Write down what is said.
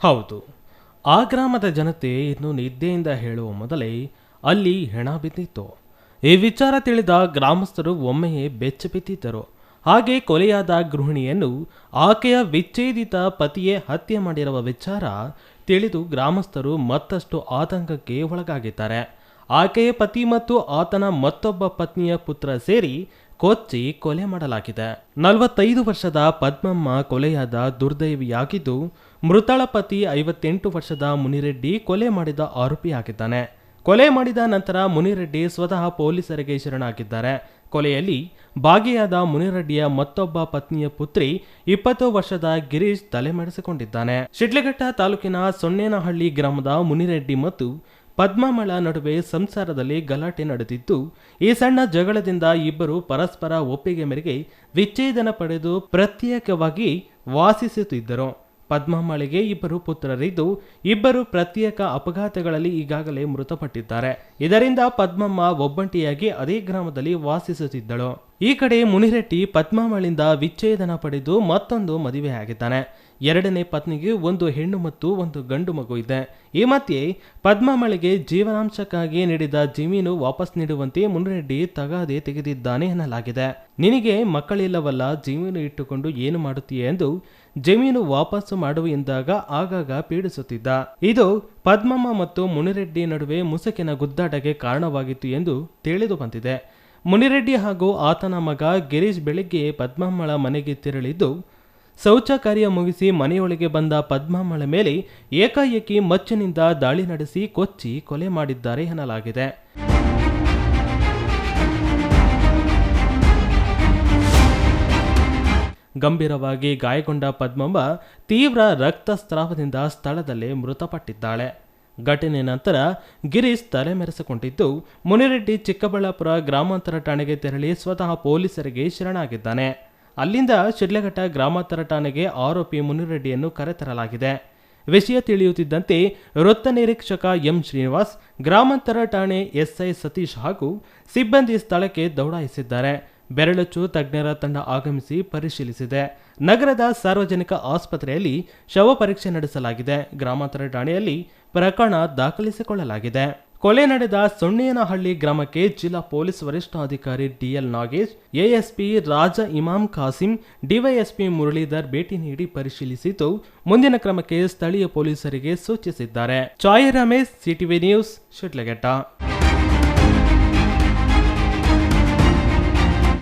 ಹೌದು, ಆ ಗ್ರಾಮದ ಜನತೆ ಇನ್ನು ನಿದ್ದೆಯಿಂದ ಹೇಳುವ ಮೊದಲೇ ಅಲ್ಲಿ ಹೆಣ ಬಿದ್ದಿತ್ತು. ಈ ವಿಚಾರ ತಿಳಿದ ಗ್ರಾಮಸ್ಥರು ಒಮ್ಮೆಯೇ ಬೆಚ್ಚಬಿದ್ದಿದ್ದರು. ಹಾಗೆ ಕೊಲೆಯಾದ ಗೃಹಿಣಿಯನ್ನು ಆಕೆಯ ವಿಚ್ಛೇದಿತ ಪತಿಯೇ ಹತ್ಯೆ ಮಾಡಿರುವ ವಿಚಾರ ತಿಳಿದು ಗ್ರಾಮಸ್ಥರು ಮತ್ತಷ್ಟು ಆತಂಕಕ್ಕೆ ಒಳಗಾಗಿದ್ದಾರೆ. ಆಕೆಯ ಪತಿ ಮತ್ತು ಆತನ ಮತ್ತೊಬ್ಬ ಪತ್ನಿಯ ಪುತ್ರ ಸೇರಿ ಕೊಚ್ಚಿ ಕೊಲೆ ಮಾಡಲಾಗಿದೆ. 45 ವರ್ಷದ ಪದ್ಮಮ್ಮ ಕೊಲೆಯಾದ ದುರ್ದೈವಿಯಾಗಿದ್ದು, ಮೃತಳ ಪತಿ 58 ವರ್ಷದ ಮುನಿರೆಡ್ಡಿ ಕೊಲೆ ಮಾಡಿದ ಆರೋಪಿಯಾಗಿದ್ದಾನೆ. ಕೊಲೆ ಮಾಡಿದ ನಂತರ ಮುನಿರೆಡ್ಡಿ ಸ್ವತಃ ಪೊಲೀಸರಿಗೆ ಶರಣಾಗಿದ್ದಾರೆ. ಕೊಲೆಯಲ್ಲಿ ಭಾಗಿಯಾದ ಮುನಿರೆಡ್ಡಿಯ ಮತ್ತೊಬ್ಬ ಪತ್ನಿಯ ಪುತ್ರಿ 20 ವರ್ಷದ ಗಿರೀಶ್ ತಲೆಮರೆಸಿಕೊಂಡಿದ್ದಾನೆ. ಶಿಡ್ಲಘಟ್ಟ ತಾಲೂಕಿನ ಸೊನ್ನೇನಹಳ್ಳಿ ಗ್ರಾಮದ ಮುನಿರೆಡ್ಡಿ ಮತ್ತು ಪದ್ಮಮ್ಮಳ ನಡುವೆ ಸಂಸಾರದಲ್ಲಿ ಗಲಾಟೆ ನಡೆದಿದ್ದು, ಈ ಸಣ್ಣ ಜಗಳದಿಂದ ಇಬ್ಬರು ಪರಸ್ಪರ ಒಪ್ಪಿಗೆ ಮೇರೆಗೆ ವಿಚ್ಛೇದನ ಪಡೆದು ಪ್ರತ್ಯೇಕವಾಗಿ ವಾಸಿಸುತ್ತಿದ್ದರು. ಪದ್ಮಮ್ಮಳಿಗೆ ಇಬ್ಬರು ಪುತ್ರರಿದ್ದು, ಇಬ್ಬರು ಪ್ರತ್ಯೇಕ ಅಪಘಾತಗಳಲ್ಲಿ ಈಗಾಗಲೇ ಮೃತಪಟ್ಟಿದ್ದಾರೆ. ಇದರಿಂದ ಪದ್ಮಮ್ಮ ಒಬ್ಬಂಟಿಯಾಗಿ ಅದೇ ಗ್ರಾಮದಲ್ಲಿ ವಾಸಿಸುತ್ತಿದ್ದಳು. ಈ ಕಡೆ ಮುನಿರೆಡ್ಡಿ ಪದ್ಮಮ್ಮಳಿಂದ ವಿಚ್ಛೇದನ ಪಡೆದು ಮತ್ತೊಂದು ಮದುವೆಯಾಗಿದ್ದಾನೆ. ಎರಡನೇ ಪತ್ನಿಗೆ ಒಂದು ಹೆಣ್ಣು ಮತ್ತು ಒಂದು ಗಂಡು ಮಗು ಇದೆ. ಈ ಮಧ್ಯೆ ಪದ್ಮಮ್ಮಳಿಗೆ ಜೀವನಾಂಶಕ್ಕಾಗಿ ನೀಡಿದ ಜಮೀನು ವಾಪಸ್ ನೀಡುವಂತೆ ಮುನಿರೆಡ್ಡಿ ತಗಾದೆ ತೆಗೆದಿದ್ದಾನೆ ಎನ್ನಲಾಗಿದೆ. ನಿನಗೆ ಮಕ್ಕಳಿಲ್ಲವಲ್ಲ, ಜಮೀನು ಇಟ್ಟುಕೊಂಡು ಏನು ಮಾಡುತ್ತೀಯ ಎಂದು ಜಮೀನು ವಾಪಸ್ಸು ಮಾಡುವ ಎಂದಾಗ ಆಗಾಗ ಪೀಡಿಸುತ್ತಿದ್ದ. ಇದು ಪದ್ಮಮ್ಮ ಮತ್ತು ಮುನಿರೆಡ್ಡಿ ನಡುವೆ ಮುಸುಕಿನ ಗುದ್ದಾಟಕ್ಕೆ ಕಾರಣವಾಗಿತ್ತು ಎಂದು ತಿಳಿದು ಬಂದಿದೆ. ಮುನಿರೆಡ್ಡಿ ಹಾಗೂ ಆತನ ಮಗ ಗಿರೀಶ್ ಬೆಳಿಗ್ಗೆ ಪದ್ಮಮ್ಮಳ ಮನೆಗೆ ತೆರಳಿದ್ದು, ಶೌಚ ಕಾರ್ಯ ಮುಗಿಸಿ ಮನೆಯೊಳಗೆ ಬಂದ ಪದ್ಮಮ್ಮಳ ಮೇಲೆ ಏಕಾಏಕಿ ಮಚ್ಚಿನಿಂದ ದಾಳಿ ನಡೆಸಿ ಕೊಚ್ಚಿ ಕೊಲೆ ಮಾಡಿದ್ದಾರೆ ಎನ್ನಲಾಗಿದೆ. ಗಂಭೀರವಾಗಿ ಗಾಯಗೊಂಡ ಪದ್ಮಮ್ಮ ತೀವ್ರ ರಕ್ತಸ್ರಾವದಿಂದ ಸ್ಥಳದಲ್ಲೇ ಮೃತಪಟ್ಟಿದ್ದಾಳೆ. ಘಟನೆ ನಂತರ ಗಿರೀಶ್ ತಲೆಮರೆಸಿಕೊಂಡಿದ್ದು, ಮುನಿರೆಡ್ಡಿ ಚಿಕ್ಕಬಳ್ಳಾಪುರ ಗ್ರಾಮಾಂತರ ಠಾಣೆಗೆ ತೆರಳಿ ಸ್ವತಃ ಪೊಲೀಸರಿಗೆ ಶರಣಾಗಿದ್ದಾನೆ. ಅಲ್ಲಿಂದ ಶಿಡ್ಲಘಟ್ಟ ಗ್ರಾಮಾಂತರ ಠಾಣೆಗೆ ಆರೋಪಿ ಮುನಿರೆಡ್ಡಿಯನ್ನು ಕರೆತರಲಾಗಿದೆ. ವಿಷಯ ತಿಳಿಯುತ್ತಿದ್ದಂತೆ ವೃತ್ತ ನಿರೀಕ್ಷಕ ಎಂ ಶ್ರೀನಿವಾಸ್, ಗ್ರಾಮಾಂತರ ಠಾಣೆ ಎಸ್ಐ ಸತೀಶ್ ಹಾಗೂ ಸಿಬ್ಬಂದಿ ಸ್ಥಳಕ್ಕೆ ದೌಡಾಯಿಸಿದ್ದಾರೆ. ಬೆರಳಚ್ಚು ತಜ್ಞರ ತಂಡ ಆಗಮಿಸಿ ಪರಿಶೀಲಿಸಿದೆ. ನಗರದ ಸಾರ್ವಜನಿಕ ಆಸ್ಪತ್ರೆಯಲ್ಲಿ ಶವ ಪರೀಕ್ಷೆ ನಡೆಸಲಾಗಿದೆ. ಗ್ರಾಮಾಂತರ ಠಾಣೆಯಲ್ಲಿ ಪ್ರಕರಣ ದಾಖಲಿಸಿಕೊಳ್ಳಲಾಗಿದೆ. ಕೊಲೆ ನಡೆದ ಸೊನ್ನೇನಹಳ್ಳಿ ಗ್ರಾಮಕ್ಕೆ ಜಿಲ್ಲಾ ಪೊಲೀಸ್ ವರಿಷ್ಠಾಧಿಕಾರಿ ಡಿಎಲ್ ನಾಗೇಶ್, ಎಎಸ್ಪಿ ರಾಜ ಇಮಾಮ್ ಖಾಸಿಂ, ಡಿವೈಎಸ್ಪಿ ಮುರಳೀಧರ್ ಭೇಟಿ ನೀಡಿ ಪರಿಶೀಲಿಸಿದ್ದು, ಮುಂದಿನ ಕ್ರಮಕ್ಕೆ ಸ್ಥಳೀಯ ಪೊಲೀಸರಿಗೆ ಸೂಚಿಸಿದ್ದಾರೆ. ಚಾಯ್ ರಮೇಶ್, ಸಿಟಿವಿ ನ್ಯೂಸ್, ಶಿಡ್ಲಘಟ್ಟ.